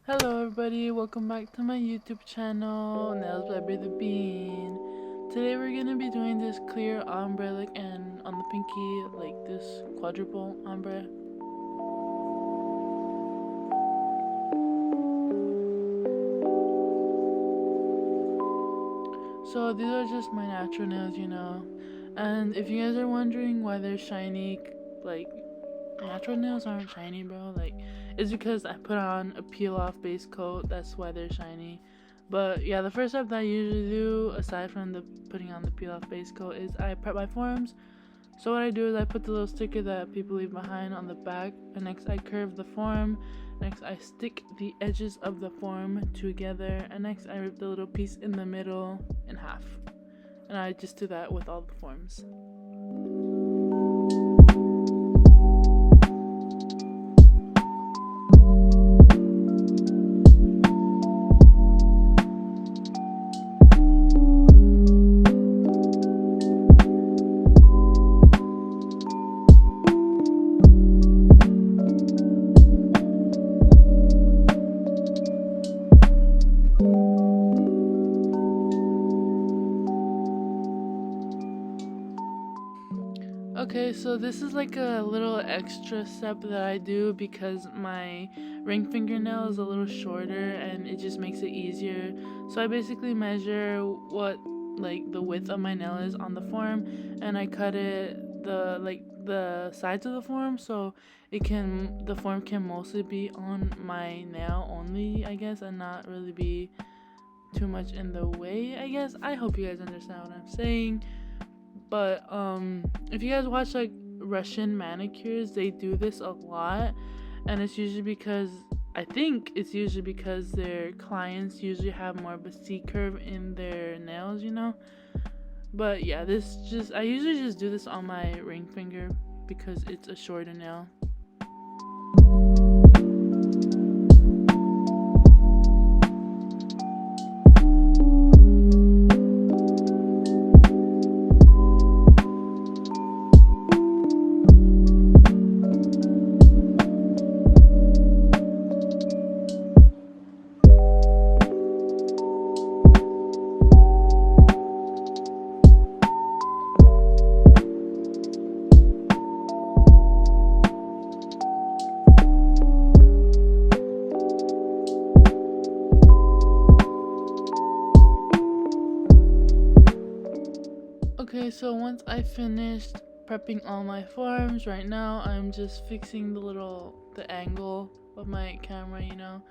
Hello everybody, welcome back to my YouTube channel, Nails by the Bean. Today we're gonna be doing this clear ombre look and on the pinky, like this quadruple ombre. So these are just my natural nails, and if you guys are wondering why they're shiny, like natural nails aren't shiny, bro. Like, it's because I put on a peel off base coat. That's why they're shiny. But yeah, the first step that I usually do, aside from the putting on the peel off base coat, is I prep my forms. So what I do is I put the little sticker that people leave behind on the back, and next I curve the form. Next I stick the edges of the form together, and next I rip the little piece in the middle in half. And I just do that with all the forms. Okay, so this is like a little extra step that I do because my ring fingernail is a little shorter and it just makes it easier. So I basically measure what like the width of my nail is on the form, and I cut it the sides of the form so the form can mostly be on my nail only, I guess, and not really be too much in the way, I guess. I hope you guys understand what I'm saying. But if you guys watch like Russian manicures, they do this a lot, and it's usually because I think it's usually because their clients usually have more of a C curve in their nails. But yeah, I usually just do this on my ring finger because it's a shorter nail. Okay, so once I finished prepping all my forms, right now I'm just fixing the angle of my camera.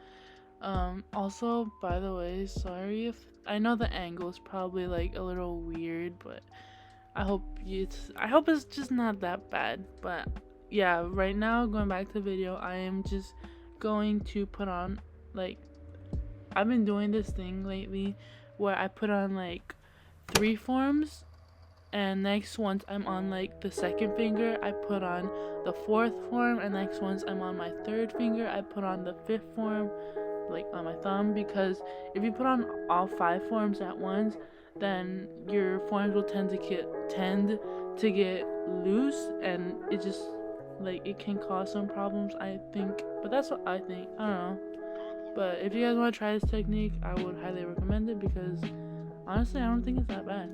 Also, by the way, sorry if I know the angle is probably like a little weird, but I hope it's just not that bad. But yeah, right now, going back to the video, I am just going to put on, like, I've been doing this thing lately where I put on like 3 forms, and next once I'm on like the second finger, I put on the 4th form, and next once I'm on my 3rd finger, I put on the 5th form, like on my thumb. Because if you put on all 5 forms at once, then your forms will tend to get loose, and it just like it can cause some problems, I think. But that's what I think. I don't know. But if you guys want to try this technique, I would highly recommend it because honestly, I don't think it's that bad.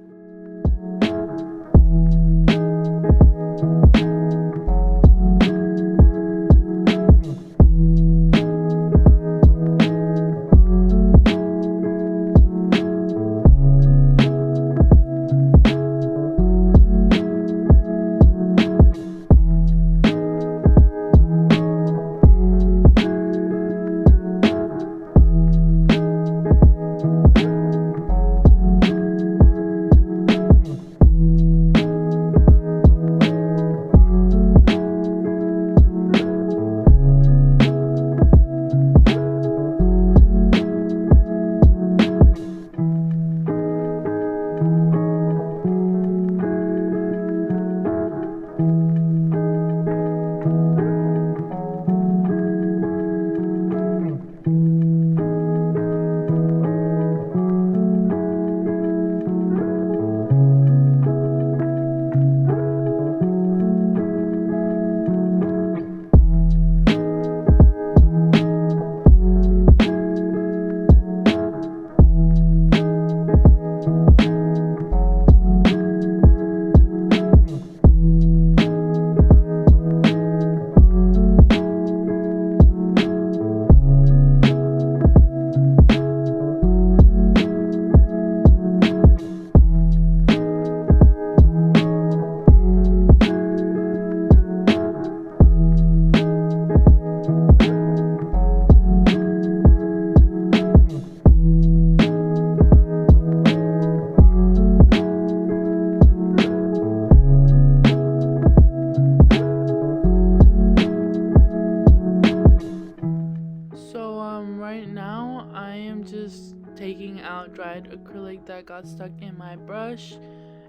right now I am just taking out dried acrylic that got stuck in my brush.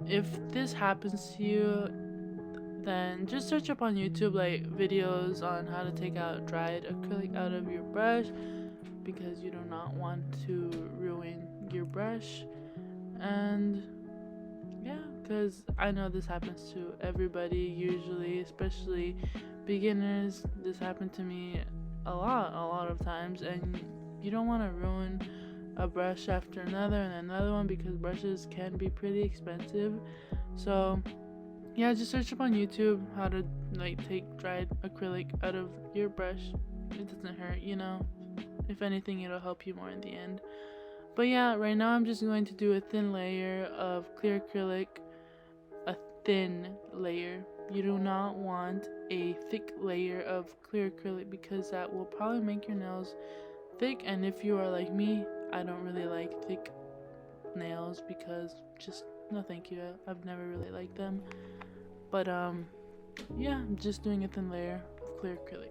If this happens to you, then just search up on YouTube like videos on how to take out dried acrylic out of your brush, because you do not want to ruin your brush. And yeah, because I know this happens to everybody usually, especially beginners. This happened to me a lot of times, and you don't want to ruin a brush after another and another one, because brushes can be pretty expensive. So yeah, just search up on YouTube how to like take dried acrylic out of your brush. It doesn't hurt, you know. If anything, it'll help you more in the end. But yeah, right now I'm just going to do a thin layer of clear acrylic. A thin layer. You do not want a thick layer of clear acrylic, because that will probably make your nails thick. And if you are like me, I don't really like thick nails, because just no thank you. I've never really liked them. But yeah, I'm just doing a thin layer of clear acrylic.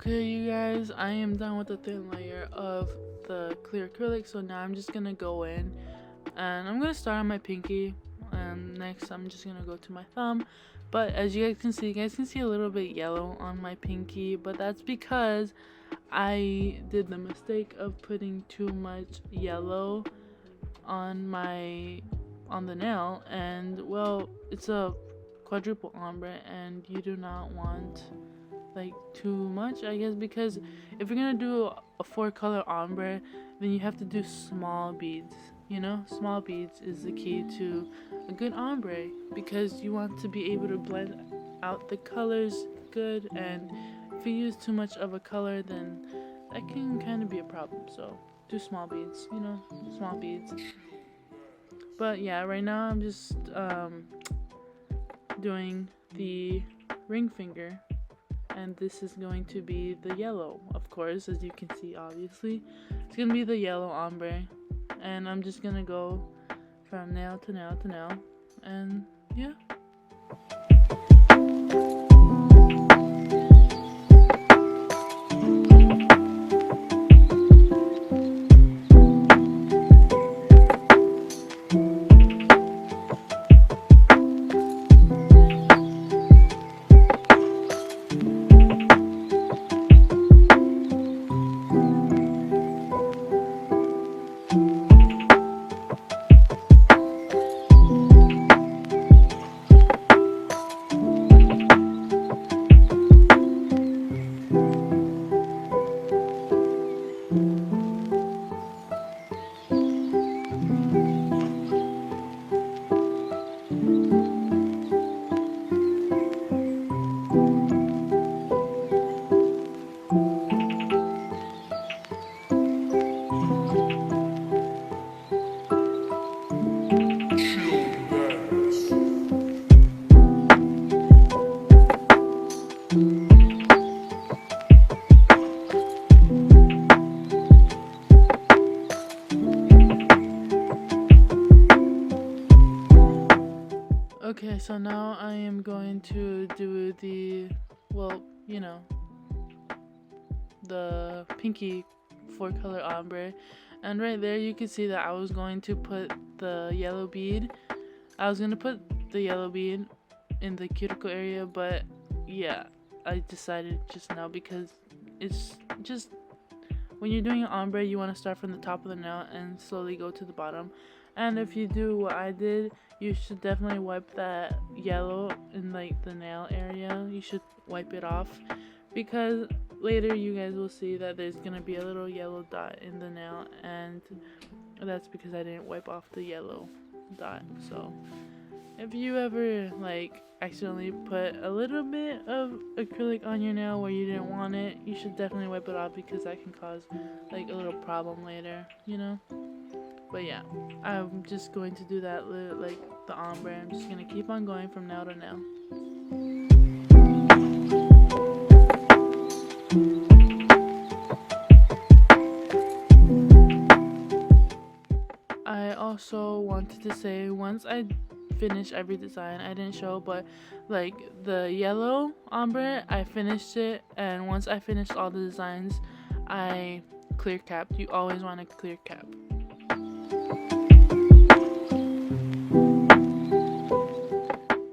Okay, you guys, I am done with the thin layer of the clear acrylic, so now I'm just gonna go in and I'm gonna start on my pinky, and next I'm just gonna go to my thumb. But as you guys can see a little bit yellow on my pinky, but that's because I did the mistake of putting too much yellow on the nail, and well, it's a quadruple ombre and you do not want like too much, I guess, because if you're gonna do a 4-color ombre, then you have to do small beads. You know, small beads is the key to a good ombre, because you want to be able to blend out the colors good, and if you use too much of a color, then that can kind of be a problem. So do small beads, you know, small beads. But yeah, right now I'm just doing the ring finger, and this is going to be the yellow, of course, as you can see. Obviously it's gonna be the yellow ombre, and I'm just gonna go from nail to nail to nail, and yeah. Okay, so now I am going to do the, well, you know, the pinky 4-color ombre, and right there you can see that I was going to put the yellow bead. I was going to put the yellow bead in the cuticle area, but yeah, I decided just now, because it's just, when you're doing an ombre, you want to start from the top of the nail and slowly go to the bottom. And if you do what I did, you should definitely wipe that yellow in like the nail area. You should wipe it off, because later you guys will see that there's gonna be a little yellow dot in the nail, and that's because I didn't wipe off the yellow dot. So if you ever like accidentally put a little bit of acrylic on your nail where you didn't want it, you should definitely wipe it off, because that can cause like a little problem later, you know. But yeah, I'm just going to do that like the ombre. I'm just gonna keep on going from nail to nail. I also wanted to say, once I finish every design, I didn't show, but like the yellow ombre, I finished it, and once I finished all the designs, I clear capped. You always want to clear cap.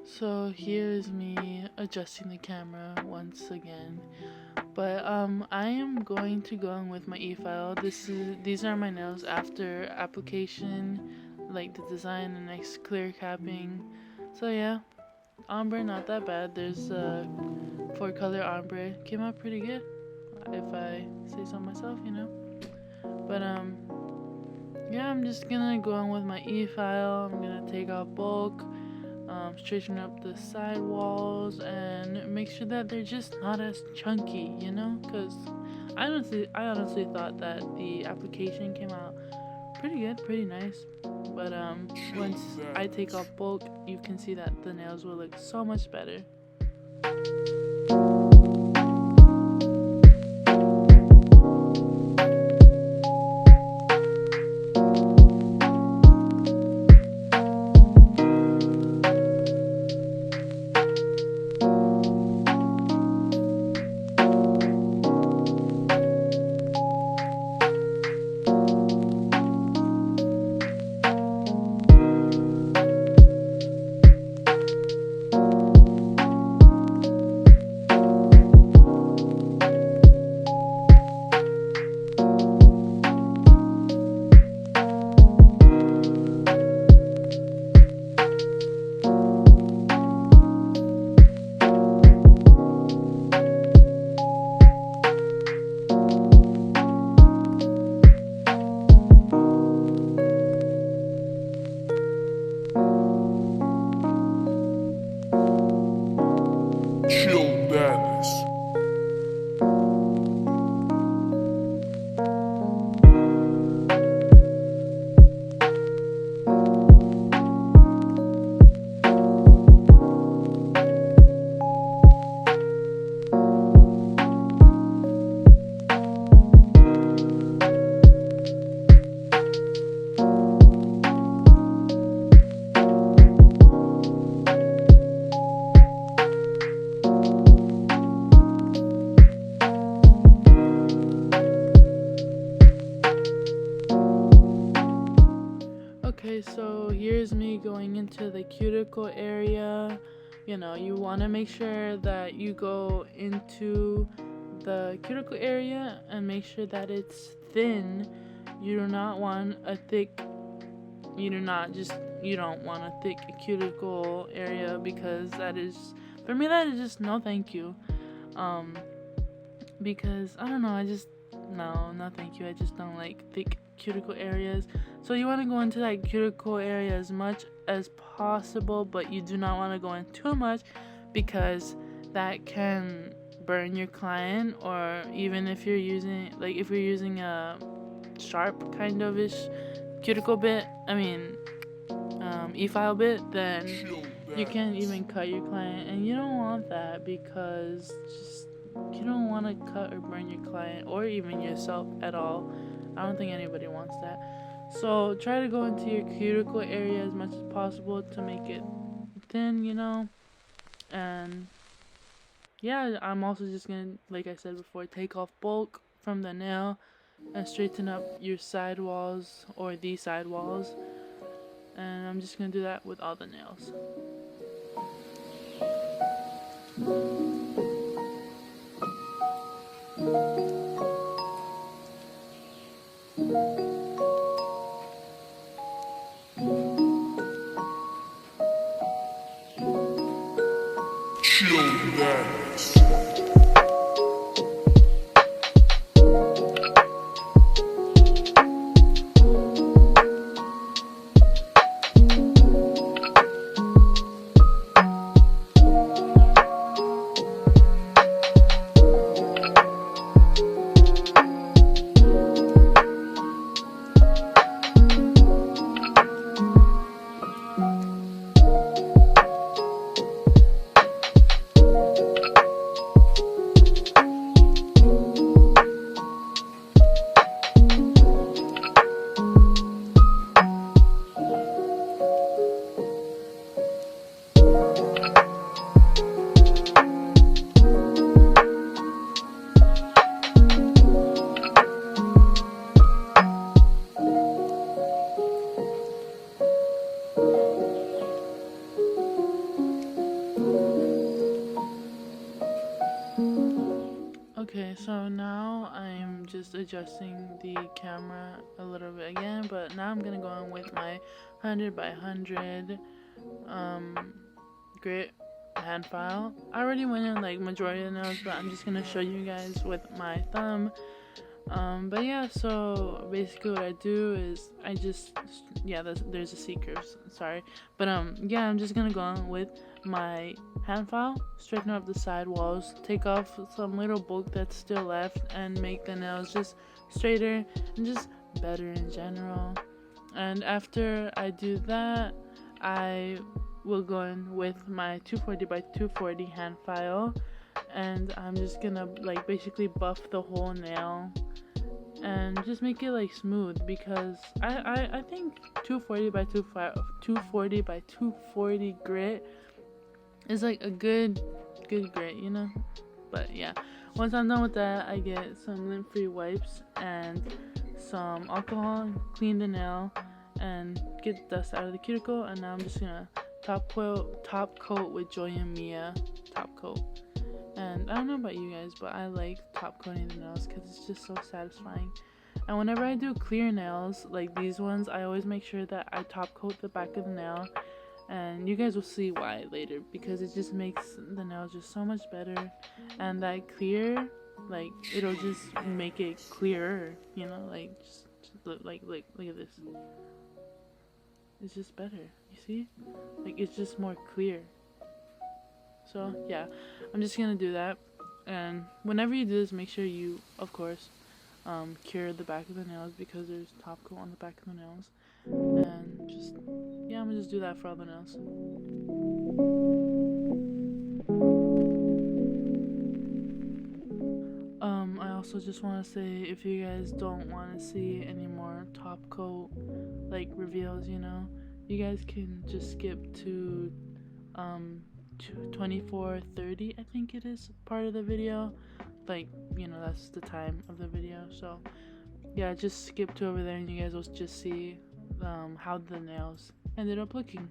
So here's me adjusting the camera once again, but I am going to go in with my e-file. These are my nails after application, like the design and next clear capping. So yeah, ombre not that bad. There's a 4-color ombre, came out pretty good, if I say so myself, you know. But yeah, I'm just gonna go in with my e-file. I'm gonna take out bulk, straighten up the side walls, and make sure that they're just not as chunky, you know, because I honestly thought that the application came out pretty good, pretty nice, but once I take off bulk, you can see that the nails will look so much better. into the cuticle area, you know, you want to make sure that you go into the cuticle area and make sure that it's thin. You do not want a thick, you don't want a thick cuticle area, because that is, for me, that is just no thank you. Because I don't know, no thank you. I just don't like thick cuticle areas. So you want to go into that cuticle area as much as possible, but you do not want to go in too much, because that can burn your client. Or even if you're using a sharp kind of ish cuticle bit, e-file bit, then you can't even cut your client, and you don't want that, because you don't want to cut or burn your client or even yourself at all. I don't think anybody wants that. So try to go into your cuticle area as much as possible to make it thin, you know. And yeah, I'm also just gonna, like I said before, take off bulk from the nail and straighten up your side walls or the side walls. And I'm just gonna do that with all the nails. Okay, so now I'm just adjusting the camera a little bit again, but now I'm gonna go in with my 100 by 100 grit hand file. I already went in like majority of the nails, but I'm just gonna show you guys with my thumb. But yeah, so basically what I do is there's a C curve, sorry, but yeah, I'm just gonna go on with my hand file, straighten up the side walls, take off some little bulk that's still left, and make the nails just straighter and just better in general. And after I do that, I will go in with my 240 by 240 hand file, and I'm just gonna like basically buff the whole nail and just make it like smooth, because I think 240 by 240 grit is like a good grit, you know. But yeah, once I'm done with that, I get some lint-free wipes and some alcohol, clean the nail and get the dust out of the cuticle. And now I'm just gonna top coat with Joy and Mia top coat. And I don't know about you guys, but I like top coating the nails because it's just so satisfying. And whenever I do clear nails like these ones, I always make sure that I top coat the back of the nail, and you guys will see why later, because it just makes the nails just so much better. And that clear, like, it'll just make it clearer, you know, like just look at this. It's just better, you see? Like, it's just more clear. So yeah, I'm just gonna do that. And whenever you do this, make sure you, of course, cure the back of the nails, because there's top coat on the back of the nails. And just, yeah, I'm gonna just do that for all the nails. I also just want to say, if you guys don't want to see any more top coat like reveals, you know, you guys can just skip to 24:30, I think it is, part of the video. Like, you know, that's the time of the video. So yeah, just skip to over there and you guys will just see how the nails ended up looking.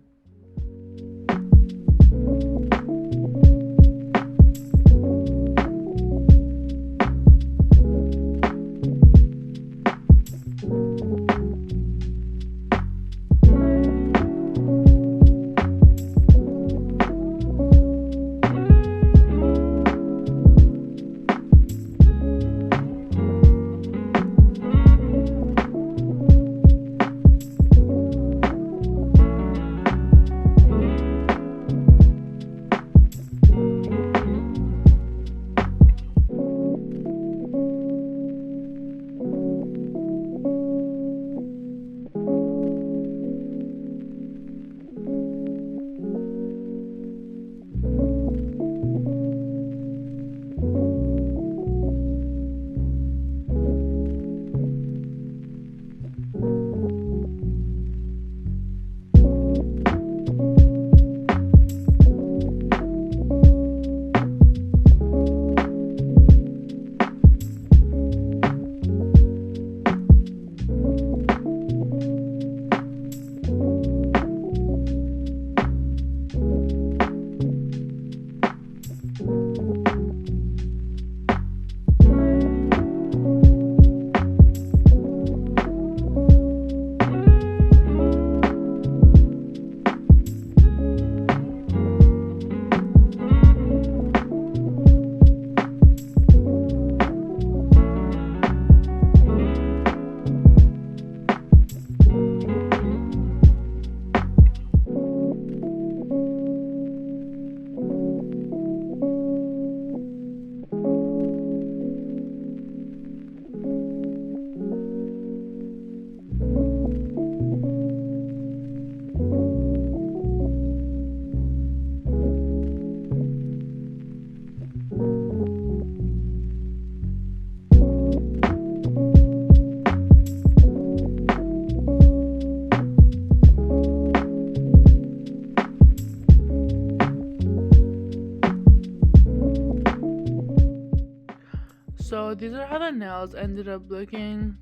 So these are how the nails ended up looking.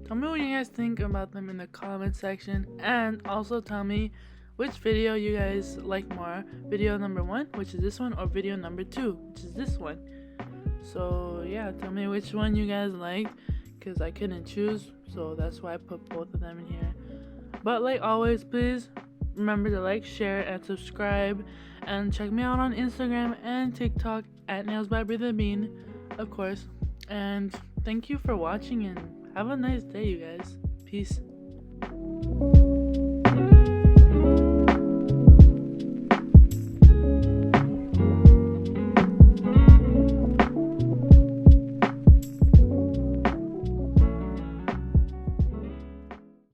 Tell me what you guys think about them in the comment section, and also tell me which video you guys like more, video number 1, which is this one, or video number 2, which is this one. So yeah, tell me which one you guys liked, because I couldn't choose, so that's why I put both of them in here. But like always, please remember to like, share, and subscribe, and check me out on Instagram and TikTok at Nails by Breathe the Bean, of course. And thank you for watching, and have a nice day, you guys. Peace.